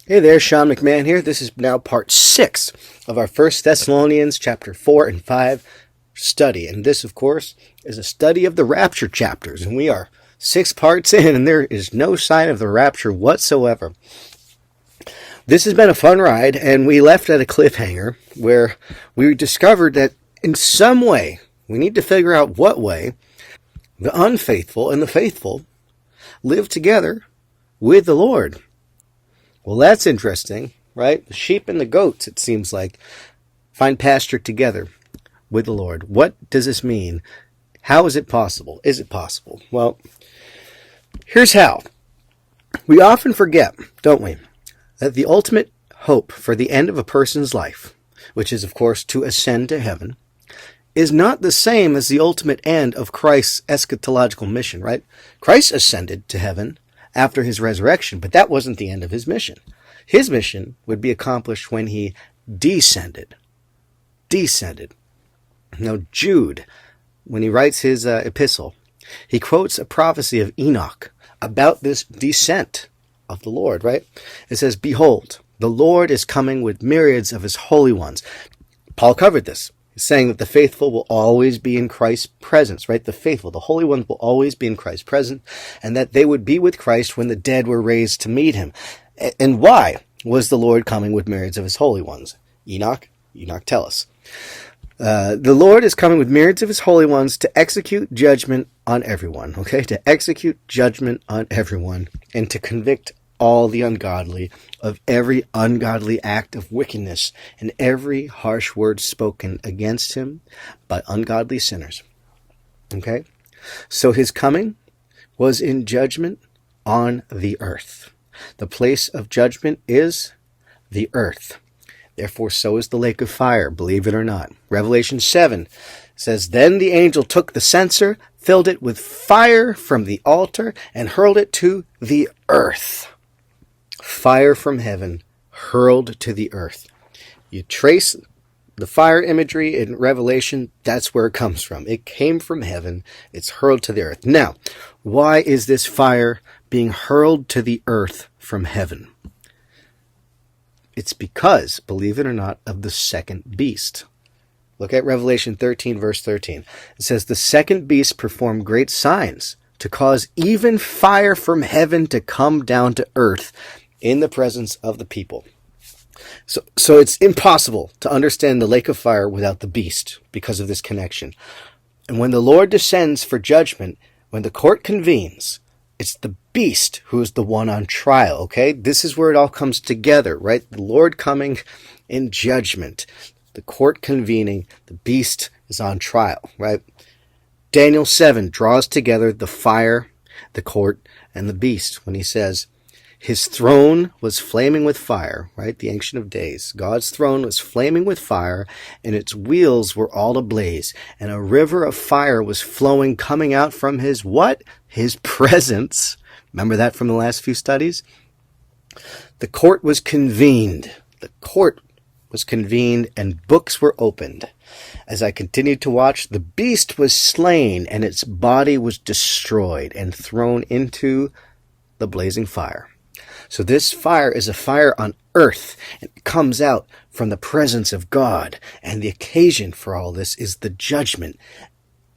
Hey there, Sean McMahon here. This is now part 6 of our First Thessalonians chapter 4 and 5 study. And this, of course, is a study of the Rapture chapters. And we are 6 parts in, and there is no sign of the Rapture whatsoever. This has been a fun ride, and we left at a cliffhanger where we discovered that in some way, we need to figure out what way, the unfaithful and the faithful live together with the Lord. Well, that's interesting, right? The sheep and the goats, it seems like, find pasture together with the Lord. What does this mean? How is it possible? Is it possible? Well, here's how. We often forget, don't we, that the ultimate hope for the end of a person's life, which is, of course, to ascend to heaven, is not the same as the ultimate end of Christ's eschatological mission, right? Christ ascended to heaven after his resurrection, but that wasn't the end of his mission. His mission would be accomplished when he descended. Now, Jude, when he writes his epistle, he quotes a prophecy of Enoch about this descent of the Lord, right? It says, "Behold, the Lord is coming with myriads of his holy ones." Paul covered this. He's saying that the faithful will always be in Christ's presence, right? The faithful, the holy ones will always be in Christ's presence, and that they would be with Christ when the dead were raised to meet him. And why was the Lord coming with myriads of his holy ones? Enoch, tell us. The Lord is coming with myriads of his holy ones to execute judgment on everyone, okay? To execute judgment on everyone and to convict all the ungodly of every ungodly act of wickedness and every harsh word spoken against him by ungodly sinners. Okay? So his coming was in judgment on the earth. The place of judgment is the earth. Therefore, so is the lake of fire, believe it or not. Revelation 7 says, "Then the angel took the censer, filled it with fire from the altar, and hurled it to the earth." Fire from heaven hurled to the earth. You trace the fire imagery in Revelation, that's where it comes from. It came from heaven. It's hurled to the earth. Now, why is this fire being hurled to the earth from heaven? It's because, believe it or not, of the second beast. Look at Revelation 13, verse 13. It says, "The second beast performed great signs to cause even fire from heaven to come down to earth in the presence of the people." So it's impossible to understand the lake of fire without the beast because of this connection. And when the Lord descends for judgment, when the court convenes, it's the beast who is the one on trial, okay? This is where it all comes together, right? The Lord coming in judgment, the court convening, the beast is on trial, right? Daniel 7 draws together the fire, the court, and the beast when he says, "His throne was flaming with fire," right? The Ancient of Days. God's throne was flaming with fire, and its wheels were all ablaze. And a river of fire was flowing, coming out from his what? His presence. Remember that from the last few studies? The court was convened. And books were opened. As I continued to watch, the beast was slain, and its body was destroyed and thrown into the blazing fire. So this fire is a fire on earth, and it comes out from the presence of God. And the occasion for all this is the judgment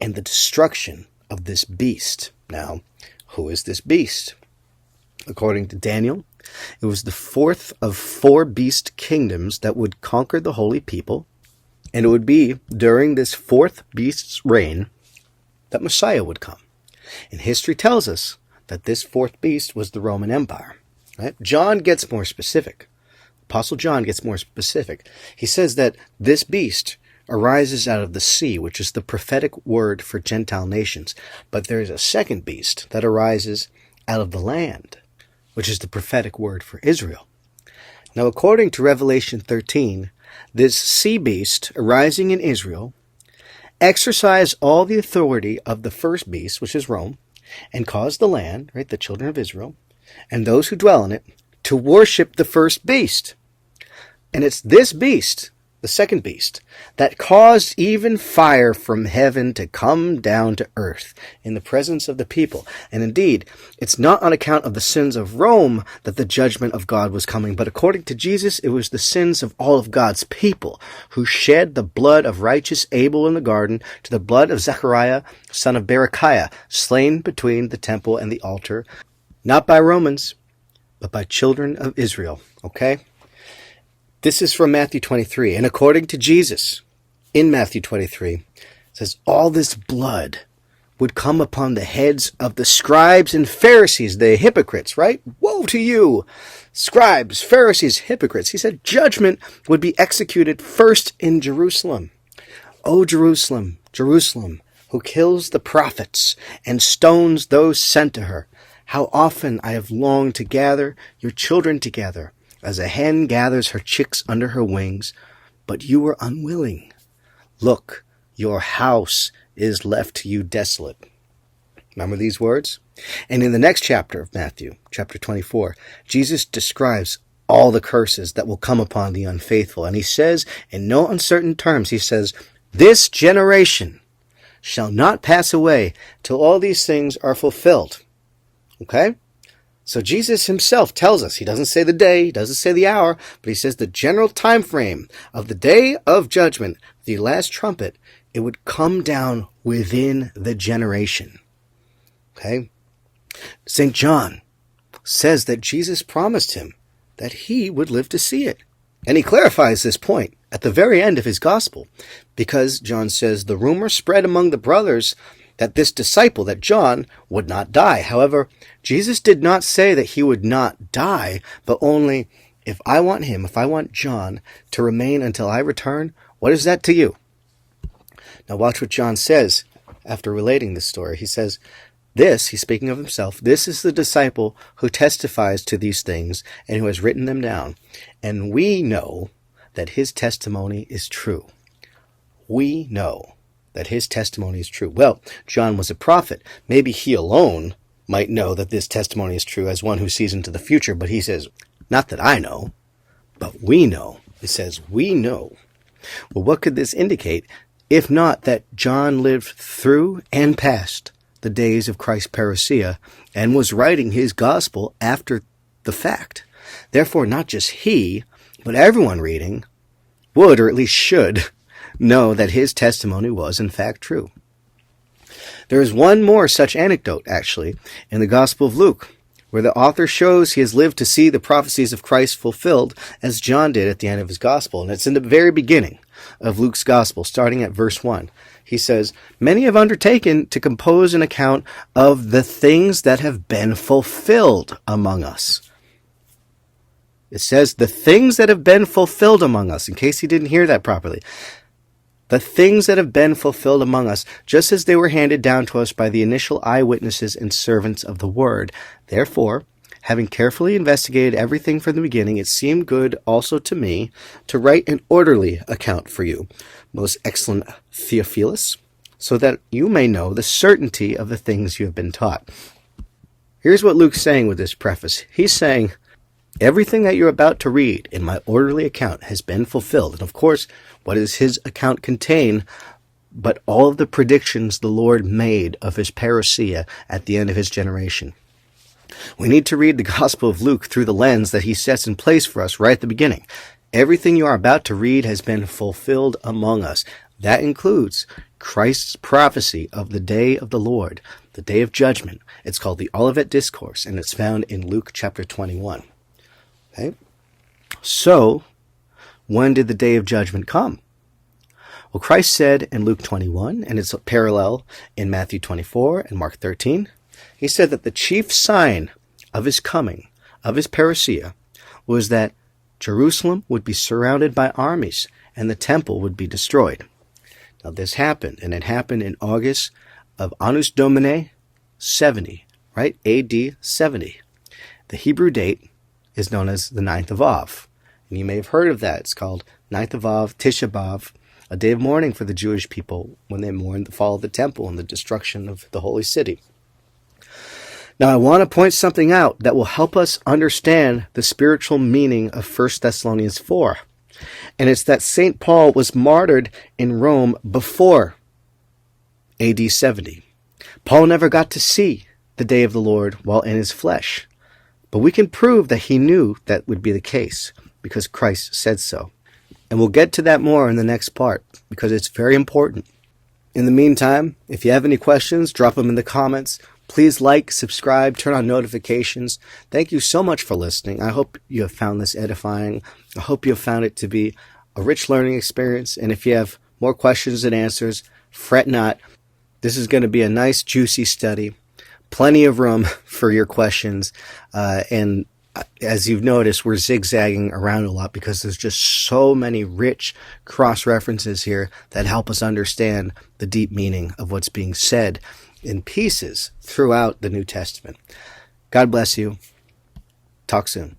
and the destruction of this beast. Now, who is this beast? According to Daniel, it was the fourth of 4 beast kingdoms that would conquer the holy people. And it would be during this 4th beast's reign that Messiah would come. And history tells us that this 4th beast was the Roman Empire. Right? John gets more specific. Apostle John gets more specific. He says that this beast arises out of the sea, which is the prophetic word for Gentile nations. But there is a second beast that arises out of the land, which is the prophetic word for Israel. Now, according to Revelation 13, this sea beast arising in Israel exercised all the authority of the first beast, which is Rome, and caused the land, right, the children of Israel, and those who dwell in it, to worship the first beast. And it's this beast the second beast, that caused even fire from heaven to come down to earth in the presence of the people. And indeed, it's not on account of the sins of Rome that the judgment of God was coming, but according to Jesus, it was the sins of all of God's people who shed the blood of righteous Abel in the garden to the blood of Zechariah, son of Berechiah, slain between the temple and the altar, not by Romans, but by children of Israel. Okay? This is from Matthew 23, and according to Jesus, in Matthew 23, it says, all this blood would come upon the heads of the scribes and Pharisees, the hypocrites, right? Woe to you, scribes, Pharisees, hypocrites. He said judgment would be executed first in Jerusalem. O Jerusalem, Jerusalem, who kills the prophets and stones those sent to her, how often I have longed to gather your children together, as a hen gathers her chicks under her wings, but you were unwilling. Look, your house is left to you desolate. Remember these words? And in the next chapter of Matthew, chapter 24, Jesus describes all the curses that will come upon the unfaithful. And he says, in no uncertain terms, he says, this generation shall not pass away till all these things are fulfilled. Okay? So Jesus himself tells us, he doesn't say the day, he doesn't say the hour, but he says the general time frame of the day of judgment, the last trumpet, it would come down within the generation. Okay? St. John says that Jesus promised him that he would live to see it. And he clarifies this point at the very end of his gospel, because John says the rumor spread among the brothers that this disciple, that John, would not die. However, Jesus did not say that he would not die, but only, if I want John to remain until I return, what is that to you? Now watch what John says after relating this story. He says, he's speaking of himself, this is the disciple who testifies to these things and who has written them down. And we know that his testimony is true. We know that his testimony is true. Well, John was a prophet. Maybe he alone might know that this testimony is true as one who sees into the future, but he says, not that I know, but we know. It says, we know. Well, what could this indicate, if not that John lived through and past the days of Christ's parousia and was writing his gospel after the fact? Therefore, not just he, but everyone reading would, or at least should, know that his testimony was in fact true. There is one more such anecdote, actually, in the Gospel of Luke, where the author shows he has lived to see the prophecies of Christ fulfilled, as John did at the end of his Gospel. And it's in the very beginning of Luke's Gospel, starting at verse 1. He says, many have undertaken to compose an account of the things that have been fulfilled among us. It says, the things that have been fulfilled among us, in case you didn't hear that properly. The things that have been fulfilled among us, just as they were handed down to us by the initial eyewitnesses and servants of the word. Therefore, having carefully investigated everything from the beginning, it seemed good also to me to write an orderly account for you, most excellent Theophilus, so that you may know the certainty of the things you have been taught. Here's what Luke's saying with this preface. He's saying, everything that you're about to read in my orderly account has been fulfilled. And of course, what does his account contain but all of the predictions the Lord made of his parousia at the end of his generation? We need to read the Gospel of Luke through the lens that he sets in place for us right at the beginning. Everything you are about to read has been fulfilled among us. That includes Christ's prophecy of the day of the Lord, the day of judgment. It's called the Olivet Discourse, and it's found in Luke chapter 21. Okay? So, when did the day of judgment come? Well, Christ said in Luke 21, and it's a parallel in Matthew 24 and Mark 13, he said that the chief sign of his coming, of his parousia, was that Jerusalem would be surrounded by armies and the temple would be destroyed. Now this happened, and it happened in August of Annus Domini 70, right? AD 70. The Hebrew date is known as the 9th of Av. And you may have heard of that. It's called 9th of Av, Tisha B'Av, a day of mourning for the Jewish people when they mourn the fall of the temple and the destruction of the holy city. Now, I want to point something out that will help us understand the spiritual meaning of 1 Thessalonians 4. And it's that St. Paul was martyred in Rome before AD 70. Paul never got to see the day of the Lord while in his flesh. But we can prove that he knew that would be the case because Christ said so. And we'll get to that more in the next part because it's very important. In the meantime, if you have any questions, drop them in the comments. Please like, subscribe, turn on notifications. Thank you so much for listening. I hope you have found this edifying. I hope you have found it to be a rich learning experience. And if you have more questions and answers, fret not. This is going to be a nice, juicy study. Plenty of room for your questions. And as you've noticed, we're zigzagging around a lot because there's just so many rich cross-references here that help us understand the deep meaning of what's being said in pieces throughout the New Testament. God bless you. Talk soon.